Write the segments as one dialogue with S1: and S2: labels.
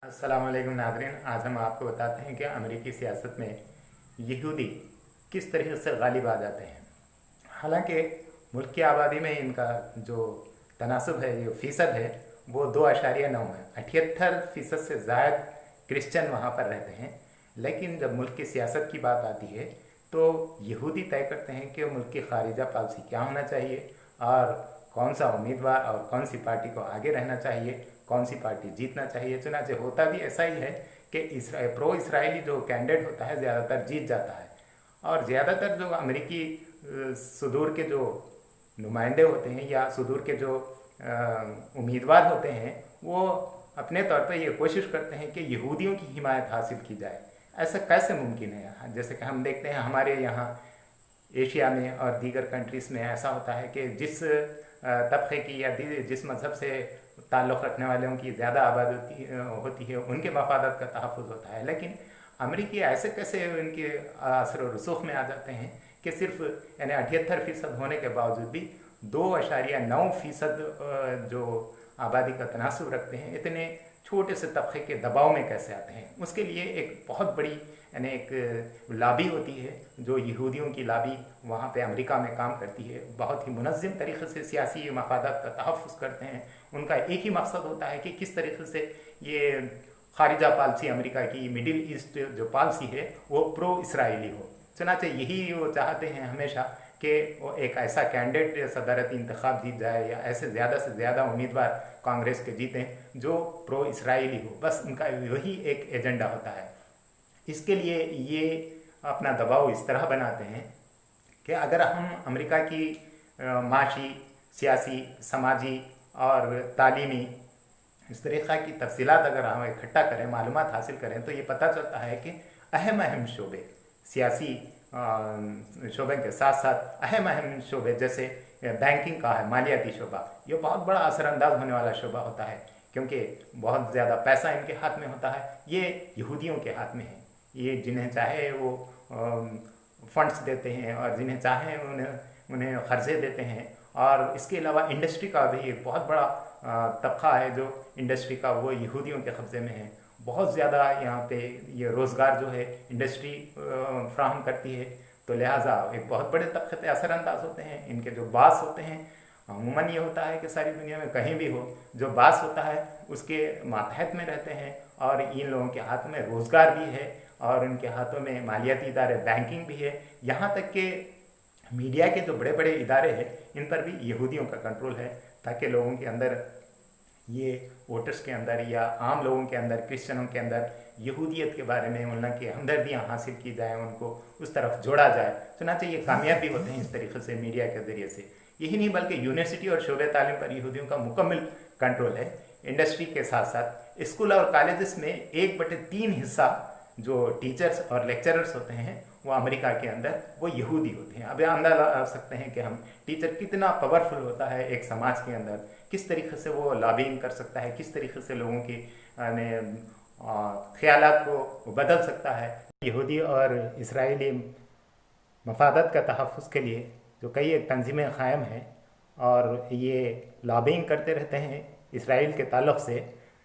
S1: अस्सलाम वालेकुम नाज़रीन। आज हम आपको बताते हैं कि अमेरिकी सियासत में यहूदी किस तरीके से गालिब आ जाते हैं। हालांकि मुल्क की आबादी में इनका जो तनासब है, जो फ़ीसद है, वो 2.9 है। 78% से ज़ायद क्रिश्चियन वहाँ पर रहते हैं। लेकिन जब मुल्क की सियासत की बात आती है तो यहूदी तय करते हैं कि मुल्क की खारिजा पॉलिसी क्या होना चाहिए और कौन सा उम्मीदवार और कौन सी पार्टी को आगे रहना चाहिए, कौन सी पार्टी जीतना चाहिए। चुनाचे होता भी ऐसा ही है कि प्रो इसराइली जो कैंडिडेट होता है ज़्यादातर जीत जाता है और ज़्यादातर जो अमेरिकी सुदूर के जो नुमाइंदे होते हैं या सुदूर के जो उम्मीदवार होते हैं वो अपने तौर पर ये कोशिश करते हैं कि यहूदियों की हिमायत हासिल की जाए। ऐसा कैसे मुमकिन है? जैसे कि हम देखते हैं हमारे यहाँ एशिया में और दीगर कंट्रीज़ में ऐसा होता है कि जिस तबके की या जिस मज़हब से ताल्लुक़ रखने वालों की ज़्यादा आबादी होती है उनके मफादात का तहफ़्फ़ुज़ होता है। लेकिन अमेरिकी ऐसे कैसे उनके असर व रसूख में आ जाते हैं कि सिर्फ यानी 78% होने के बावजूद भी 2.9% जो आबादी का तनासब रखते हैं इतने छोटे से तबके के दबाव में कैसे आते हैं। उसके लिए एक बहुत बड़ी यानी एक लाबी होती है जो यहूदियों की लाबी वहाँ पे अमेरिका में काम करती है। बहुत ही मुनज़्ज़म तरीक़े से सियासी मफादात का तहफ़्फ़ुज़ करते हैं। उनका एक ही मकसद होता है कि किस तरीके से ये खारिजा पॉलिसी अमेरिका की मिडिल ईस्ट जो पॉलिसी है वो प्रो इसराइली हो। चुनाचे यही वो चाहते हैं हमेशा कि वो एक ऐसा कैंडिडेट सदारती इंतखाब जीत जाए या ऐसे ज़्यादा से ज़्यादा उम्मीदवार कांग्रेस के जीतें जो प्रो इसराइली हो। बस उनका वही एक एजेंडा होता है। इसके लिए ये अपना दबाव इस तरह बनाते हैं कि अगर हम अमेरिका की माशी, सियासी, समाजी और तालीमी इस तरीक़ा की तफसीलात अगर हम इकट्ठा करें, मालूमात हासिल करें तो ये पता चलता है कि अहम शोबे सियासी शोबे के साथ साथ अहम शोबे जैसे बैंकिंग का है, मालियाती शोबा, ये बहुत बड़ा असरअंदाज होने वाला शोबा होता है क्योंकि बहुत ज़्यादा पैसा इनके हाथ में होता है। ये यहूदियों के हाथ में है। ये जिन्हें चाहे वो फंड्स देते हैं और जिन्हें चाहे उन्हें कर्जे देते हैं। और इसके अलावा इंडस्ट्री का भी एक बहुत बड़ा तबका है जो इंडस्ट्री का वो यहूदियों के कब्ज़े में है। बहुत ज़्यादा यहाँ पे ये रोज़गार जो है इंडस्ट्री फ्राहम करती है। तो लिहाजा एक बहुत बड़े तबके पे असरअंदाज होते हैं। इनके जो बास होते हैं, अमूमन ये होता है कि सारी दुनिया में कहीं भी हो जो बास होता है उसके मातहत में रहते हैं और इन लोगों के हाथ में रोज़गार भी है और इनके हाथों में मालियाती इदारे, बैंकिंग भी है। यहाँ तक कि मीडिया के जो बड़े बड़े इदारे हैं इन पर भी यहूदियों का कंट्रोल है ताकि लोगों के अंदर ये वोटर्स के अंदर या आम लोगों के अंदर, क्रिश्चियनों के अंदर यहूदियत के बारे में उनकी हमदर्दियाँ हासिल की जाएँ, उनको उस तरफ जोड़ा जाए। चुनांचे ये कामयाब भी होते हैं इस तरीके से मीडिया के ज़रिए से। यही नहीं बल्कि यूनिवर्सिटी और शोबे तालीम पर यहूदियों का मुकम्मल कंट्रोल है। इंडस्ट्री के साथ साथ स्कूल और कॉलेजेस में 1/3 हिस्सा जो टीचर्स और लेक्चरर्स होते हैं वो अमेरिका के अंदर वो यहूदी होते हैं। अब अंदाज़ा लगा सकते हैं कि हम टीचर कितना पावरफुल होता है एक समाज के अंदर, किस तरीके से वो लॉबिंग कर सकता है, किस तरीके से लोगों की ख्यालात को बदल सकता है। यहूदी और इसराइली मफादत का तहफ़्फ़ुज़ के लिए जो कई एक तंजीमें क़ायम हैं और ये लॉबिंग करते रहते हैं इसराइल के ताल्लुक़ से,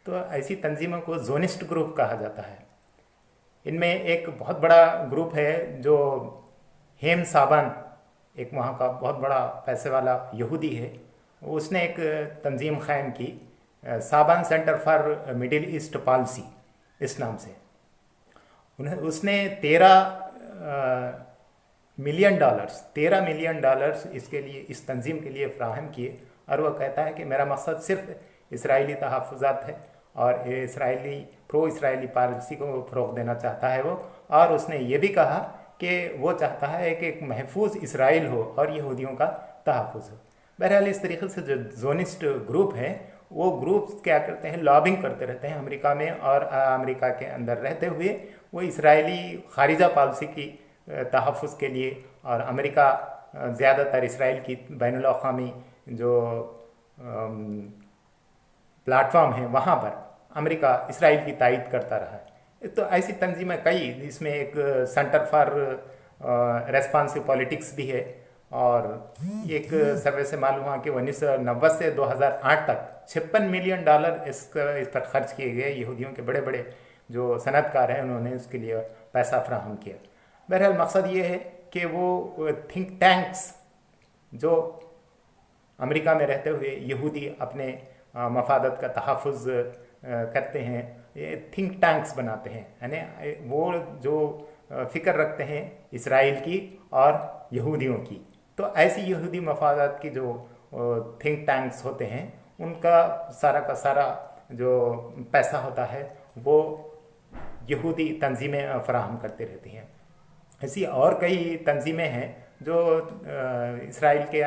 S1: तो ऐसी तंजीमों को ज़ोनिस्ट ग्रुप कहा जाता है। इनमें एक बहुत बड़ा ग्रुप है जो हेम साबान, एक वहाँ का बहुत बड़ा पैसे वाला यहूदी है, उसने एक तंजीम क़ायम की Saban Center for Middle East Policy इस नाम से। उसने $13 मिलियन इसके लिए, इस तंजीम के लिए फ़राहम किए और वह कहता है कि मेरा मकसद सिर्फ इसराइली तहफ़्फ़ुज़ात है और इसराइली प्रो इसराइली पॉलिसी को फ़रोग़ देना चाहता है वो। और उसने ये भी कहा कि वो चाहता है कि एक महफूज इसराइल हो और यहूदियों का तहफ़्फ़ुज़ हो। बहरहाल इस तरीके से जो ज़ोनिस्ट ग्रुप है वो ग्रुप्स क्या करते हैं, लॉबिंग करते रहते हैं अमेरिका में और अमेरिका के अंदर रहते हुए वो इसराइली खारिजा पॉलिसी की तहफ़्फ़ुज़ के लिए। और अमेरिका ज़्यादातर इसराइल की बैनुल अक़वामी जो प्लेटफॉर्म है वहाँ पर अमेरिका इसराइल की तायद करता रहा है। तो ऐसी तंजीमें कई, इसमें एक सेंटर फॉर रेस्पॉन्सिव पॉलिटिक्स भी है اور ایک سروے سے معلوم ہوا کہ 1990 سے 2008 تک $56 ملین اس پر خرچ کیے گئے. یہودیوں کے بڑے بڑے جو صنعت کار ہیں انہوں نے اس کے لیے پیسہ فراہم کیا. بہرحال مقصد یہ ہے کہ وہ تھنک ٹینکس جو امریکہ میں رہتے ہوئے یہودی اپنے مفادات کا تحفظ کرتے ہیں، تھنک ٹینکس بناتے ہیں، یعنی وہ جو فکر رکھتے ہیں اسرائیل کی اور یہودیوں کی. تو ایسی یہودی مفادات کی جو تھنک ٹینکس ہوتے ہیں ان کا سارا جو پیسہ ہوتا ہے وہ یہودی تنظیمیں فراہم کرتے رہتی ہیں. ایسی اور کئی تنظیمیں ہیں جو اسرائیل کے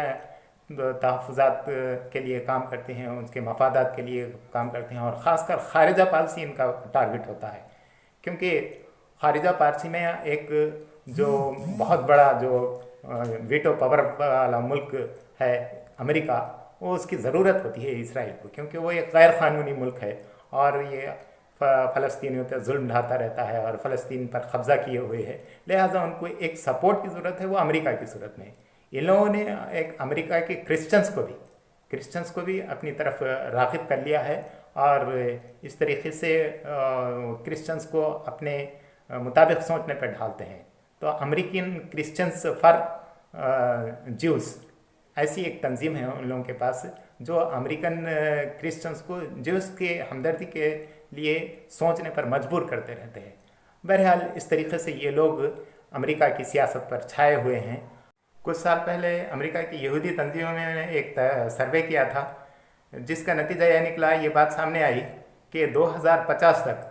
S1: تحفظات کے لیے کام کرتے ہیں، ان کے مفادات کے لیے کام کرتے ہیں، اور خاص کر خارجہ پالیسی ان کا ٹارگٹ ہوتا ہے. کیونکہ خارجہ پالیسی میں ایک جو بہت بڑا جو ویٹو پاور والا ملک ہے امریکہ، وہ اس کی ضرورت ہوتی ہے اسرائیل کو، کیونکہ وہ ایک غیر قانونی ملک ہے اور یہ فلسطینیوں پہ ظلم ڈھاتا رہتا ہے اور فلسطین پر قبضہ کیے ہوئے ہے. لہٰذا ان کو ایک سپورٹ کی ضرورت ہے، وہ امریکہ کی صورت میں. ان لوگوں نے ایک امریکہ کے کرسچنس کو بھی اپنی طرف راغب کر لیا ہے اور اس طریقے سے کرسچنس کو اپنے مطابق سوچنے پر ڈھالتے ہیں. تو امریکن کرسچنس فار جیوز ایسی ایک تنظیم ہے ان لوگوں کے پاس جو امریکن کرسچنس کو جیوز کے ہمدردی کے لیے سوچنے پر مجبور کرتے رہتے ہیں. بہرحال اس طریقے سے یہ لوگ امریکہ کی سیاست پر چھائے ہوئے ہیں. کچھ سال پہلے امریکہ کی یہودی تنظیموں نے ایک سروے کیا تھا جس کا نتیجہ یہ نکلا، یہ بات سامنے آئی کہ 2050 تک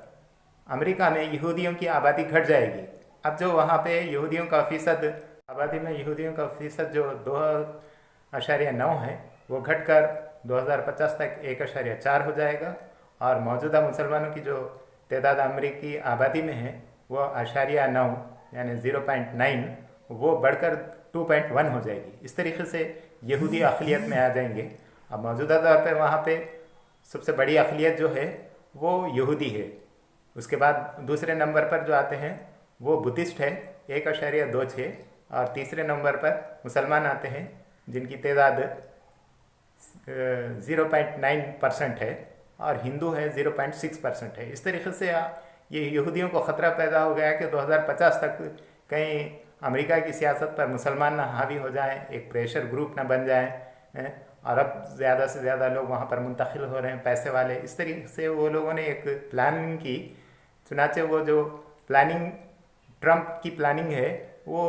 S1: امریکہ میں یہودیوں کی آبادی گھٹ جائے گی. اب جو وہاں پہ یہودیوں کا فیصد آبادی میں یہودیوں کا فیصد جو 2.9 ہے وہ گھٹ کر 2050 تک 1.4 ہو جائے گا، اور موجودہ مسلمانوں کی جو تعداد امریکی آبادی میں ہے وہ 0.9 یعنی 0.9 وہ بڑھ کر 2.1 ہو جائے گی. اس طریقے سے یہودی اقلیت میں آ جائیں گے. اب موجودہ طور پہ وہاں پہ سب سے بڑی اقلیت جو ہے وہ یہودی ہے. اس کے بعد دوسرے نمبر پر جو آتے ہیں وہ بدھسٹ ہے 1.26، اور تیسرے نمبر پر مسلمان آتے ہیں جن کی تعداد 0.9% ہے، اور ہندو ہے 0.6% ہے. اس طریقے سے یہ یہودیوں کو خطرہ پیدا ہو گیا کہ 2050 تک کہیں امریکہ کی سیاست پر مسلمان نہ حاوی ہو جائیں، ایک پریشر گروپ نہ بن جائیں، اور اب زیادہ سے زیادہ لوگ وہاں پر منتقل ہو رہے ہیں پیسے والے. اس طریقے سے وہ لوگوں نے ایک پلاننگ کی. چنانچہ وہ جو پلاننگ ٹرمپ کی پلاننگ ہے وہ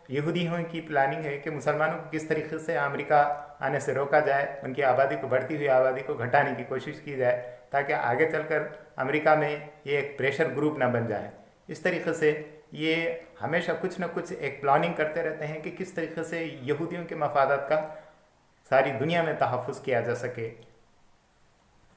S1: یہودیوں کی پلاننگ ہے کہ مسلمانوں کو کس طریقے سے امریکہ آنے سے روکا جائے، ان کی آبادی کو بڑھتی ہوئی آبادی کو گھٹانے کی کوشش کی جائے تاکہ آگے چل کر امریکہ میں یہ ایک پریشر گروپ نہ بن جائے. اس طریقے سے یہ ہمیشہ کچھ نہ کچھ ایک پلاننگ کرتے رہتے ہیں کہ کس طریقے سے یہودیوں کے مفادات کا ساری دنیا میں تحفظ کیا جا سکے.